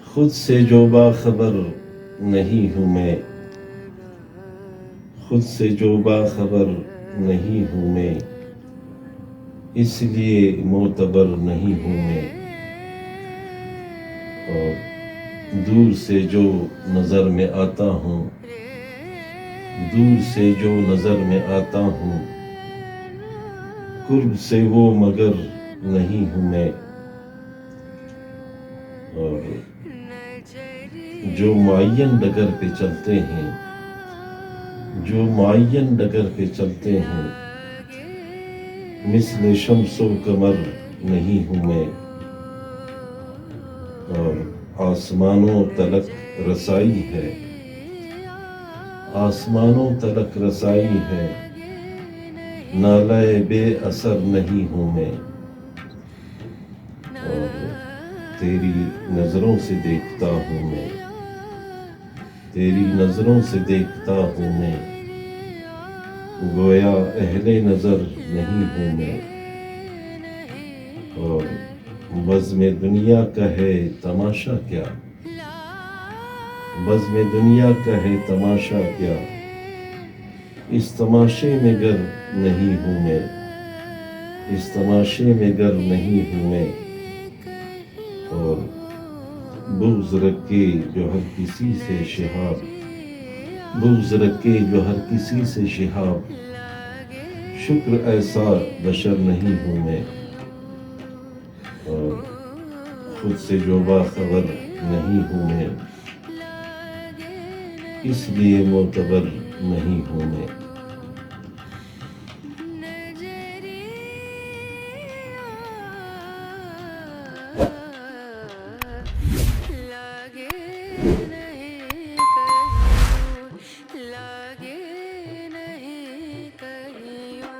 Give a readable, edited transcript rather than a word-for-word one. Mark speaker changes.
Speaker 1: خود سے جو باخبر نہیں ہوں میں، خود سے جو باخبر نہیں ہوں میں، اس لیے معتبر نہیں ہوں میں، اور دور سے جو نظر میں آتا ہوں، دور سے جو نظر میں آتا ہوں، قرب سے وہ مگر نہیں ہوں میں، اور جو معین ڈگر پہ چلتے ہیں، جو معین ڈگر پہ چلتے ہیں، مثل شمس و قمر نہیں ہوں میں، اور آسمانوں تلک رسائی ہے، آسمانوں تلک رسائی ہے، نالہ بے اثر نہیں ہوں میں، اور تیری نظروں سے دیکھتا ہوں میں، تیری نظروں سے دیکھتا ہوں میں، گویا اہل نظر نہیں ہوں میں، اور بزم دنیا کا ہے تماشا کیا، بزم دنیا کا ہے تماشا کیا، اس تماشے میں گر نہیں ہوں میں، اس تماشے میں گر نہیں ہوں میں، اور بغض رکھے جو ہر کسی سے شہاب، بغض رکھے جو ہر کسی سے شہاب، شکر ایسا بشر نہیں ہوں میں، اور خود سے جو باخبر نہیں ہوں میں، اس لیے معتبر نہیں ہوں میں۔